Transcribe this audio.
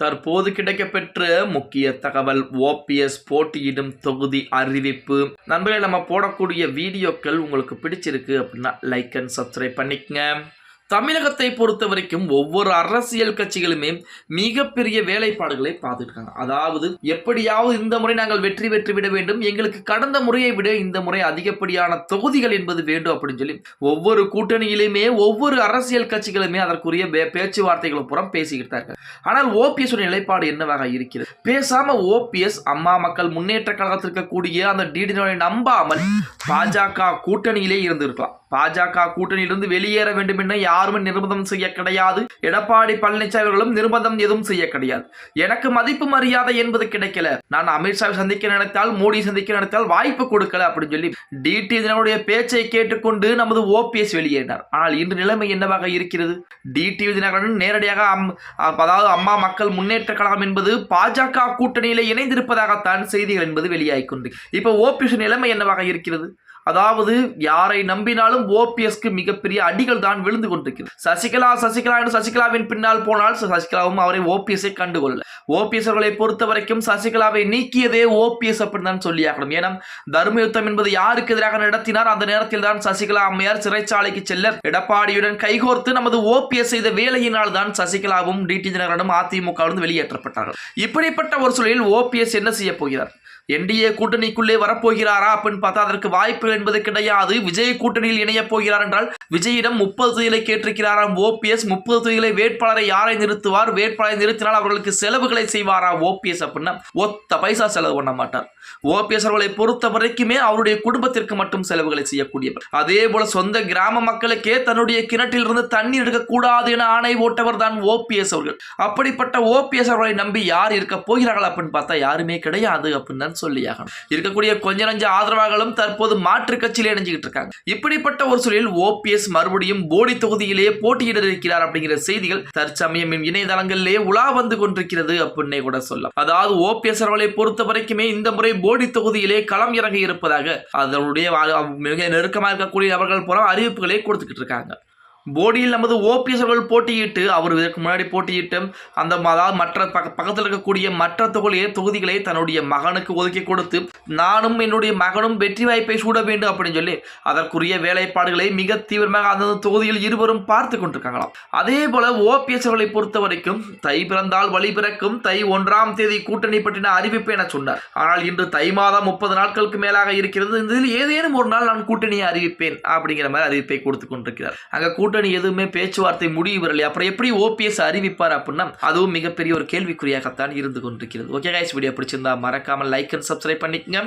தற்போது கிடைக்கப்பெற்ற முக்கிய தகவல் ஓபிஎஸ் போட்டியிடும் தொகுதி அறிவிப்பு. நண்பர்களே, நம்ம போடக்கூடிய வீடியோக்கள் உங்களுக்கு பிடிச்சிருக்கு அப்படின்னா லைக் அண்ட் சப்ஸ்கிரைப் பண்ணிக்கங்க. தமிழகத்தை பொறுத்த வரைக்கும் ஒவ்வொரு அரசியல் கட்சிகளுமே மிகப்பெரிய வேலைப்பாடுகளை பார்த்துருக்காங்க. அதாவது எப்படியாவது இந்த முறை நாங்கள் வெற்றி விட வேண்டும், எங்களுக்கு கடந்த முறையை விட இந்த முறை அதிகப்படியான தொகுதிகள் என்பது வேண்டும் அப்படின்னு சொல்லி ஒவ்வொரு கூட்டணியிலுமே ஒவ்வொரு அரசியல் கட்சிகளுமே அதற்குரிய பேச்சுவார்த்தைகளும் புறம் பேசிக்கிட்டு இருக்காங்க. ஆனால் ஓபிஎஸ் நிலைப்பாடு என்னவாக இருக்கிறது? பேசாம ஓபிஎஸ் அம்மா மக்கள் முன்னேற்ற கழகத்தில் இருக்கக்கூடிய அந்த டிடியை நம்பாமல் பாஜக கூட்டணியிலே இருந்திருக்கலாம். பாஜக கூட்டணியிலிருந்து வெளியேற வேண்டும் என யாருமே நிர்பந்தம் செய்ய கிடையாது. எடப்பாடி பழனிசாமி அவர்களும் நிர்பந்தம் எதுவும் செய்ய கிடையாது. எனக்கு மதிப்பு மரியாதை என்பது கிடைக்கல, நான் அமித்ஷாவை சந்திக்க நினைத்தால் மோடி சந்திக்க நினைத்தால் வாய்ப்பு கொடுக்கல அப்படின்னு சொல்லி டிடிவியினுடைய பேச்சை கேட்டுக்கொண்டு நமது ஓபிஎஸ் வெளியேறினார். ஆனால் இன்று நிலைமை என்னவாக இருக்கிறது? டிடிவி தினகரன் நேரடியாக அதாவது அம்மா மக்கள் முன்னேற்ற கழகம் என்பது பாஜக கூட்டணியிலே இணைந்திருப்பதாகத்தான் செய்திகள் என்பது வெளியாகி கொண்டு இப்ப ஓபிஎஸ் நிலைமை என்னவாக இருக்கிறது? அதாவது யாரை நம்பினாலும் ஓபிஎஸ்க்கு மிகப்பெரிய அடிகள் தான் விழுந்து கொண்டிருக்கிறது. சசிகலா என்று சசிகலாவின் பின்னால் போனால் சசிகலாவும் அவரை ஓபிஎஸ்ஐ கண்டுகொள்ள. ஓபிஎஸ் அவர்களை பொறுத்த வரைக்கும் சசிகலாவை நீக்கியதே ஓபிஎஸ் அப்படின்னு தான் சொல்லியாகணும். ஏன்னா தர்ம யுத்தம் என்பது யாருக்கு எதிராக நடத்தினார்? அந்த நேரத்தில் தான் சசிகலா அம்மையார் சிறைச்சாலைக்கு செல்ல எடப்பாடியுடன் கைகோர்த்து நமது ஓபிஎஸ் செய்த வேலையினால் தான் சசிகலாவும் டிடி தினகரனும் அதிமுகவிலிருந்து வெளியேற்றப்பட்டார்கள். இப்படிப்பட்ட ஒரு சூழலில் ஓபிஎஸ் என்ன செய்ய போகிறார்? என்டிஏ கூட்டணிக்குள்ளே வரப்போகிறாரா அப்படின்னு பார்த்தா அதற்கு வாய்ப்புகள் என்பது கிடையாது. விஜய் கூட்டணியில் இணைய போகிறார் என்றால் விஜயிடம் 30 தொகுதிகளை கேட்டிருக்கிறாராம் ஓபிஎஸ். 30 தொகுதிகளை வேட்பாளரை யாரை நிறுத்துவார்? வேட்பாளரை நிறுத்தினால் அவர்களுக்கு செலவுகளை செய்வாரா ஓபிஎஸ் அப்படின்னா ஒத்த பைசா செலவு பண்ண மாட்டார். ஓபிஎஸ் அவர்களை பொறுத்த வரைக்குமே அவருடைய குடும்பத்திற்கு மட்டும் செலவுகளை செய்யக்கூடியவர். அதே போல சொந்த கிராம மக்களுக்கே தன்னுடைய கிணற்றில் இருந்து தண்ணீர் எடுக்கக்கூடாது என ஆணை ஓட்டவர் தான் ஓபிஎஸ் அவர்கள். அப்படிப்பட்ட ஓபிஎஸ் அவர்களை நம்பி யார் இருக்க போகிறார்கள் அப்படின்னு பார்த்தா யாருமே கிடையாது அப்படின்னு சொல்லியாகணும். இருக்கக்கூடிய கொஞ்ச நஞ்ச ஆதரவாளர்களும் தற்போது மாற்று கட்சியிலே இணைஞ்சிட்டு இருக்காங்க. இப்படிப்பட்ட ஒரு சூழலில் ஓபிஎஸ் மறுபடியும் போடி தொகுதியிலே போட்டியிட இருக்கிறார் அப்படிங்கிற செய்திகள் தற்சமயம் இணையதளங்களிலே உலா வந்து கொண்டிருக்கிறது அப்படின்னே கூட சொல்லலாம். அதாவது ஓபிஎஸ் அவர்களை பொறுத்த வரைக்குமே இந்த முறை போடி தொகுதியிலே களம் இறங்கி இருப்பதாக அதனுடைய மிக நெருக்கமாக இருக்கக்கூடிய அவர்கள் புறம் அறிவிப்புகளை கொடுத்துக்கிட்டு இருக்காங்க. போடியில் நமது ஓபிஎஸ் அவர்கள் போட்டியிட்டு அவர் இதற்கு முன்னாடி போட்டியிட்டு அந்த அதாவது மற்ற பக்கத்தில் இருக்கக்கூடிய மற்ற தொகுதிகளை தன்னுடைய மகனுக்கு ஒதுக்கி கொடுத்து நானும் என்னுடைய மகனும் வெற்றி வாய்ப்பை சூட வேண்டும் அப்படின்னு சொல்லி அதற்குரிய வேலைப்பாடுகளை மிக தீவிரமாக அந்த தொகுதியில் இருவரும் பார்த்து கொண்டிருக்காங்களாம். அதே போல ஓபிஎஸ் அவர்களை பொறுத்த வரைக்கும் தை பிறந்தால் வழி பிறக்கும், தை 1ஆம் தேதி கூட்டணி பற்றின அறிவிப்பு என சொன்னார். ஆனால் இன்று தை மாதம் 30 நாட்களுக்கு மேலாக இருக்கிறது. இதில் ஏதேனும் ஒரு நாள் நான் கூட்டணியை அறிவிப்பேன் அப்படிங்கிற மாதிரி அறிவிப்பை கொடுத்து கொண்டிருக்கிறார். அங்க கூட்டணி எதுவுமே பேச்சுவார்த்தை முடிவு வரலையே, அப்புறம் எப்படி ஓபிஎஸ் அறிவிப்பார் அப்படின்னா அதுவும் மிகப்பெரிய ஒரு கேள்விக்குறியாகத்தான் இருந்து கொண்டிருக்கிறது. ஓகே கைஸ், வீடியோ பிடிச்சிருந்தா மறக்காம லைக் அண்ட் சப்ஸ்கிரைப் பண்ணிக்கங்க.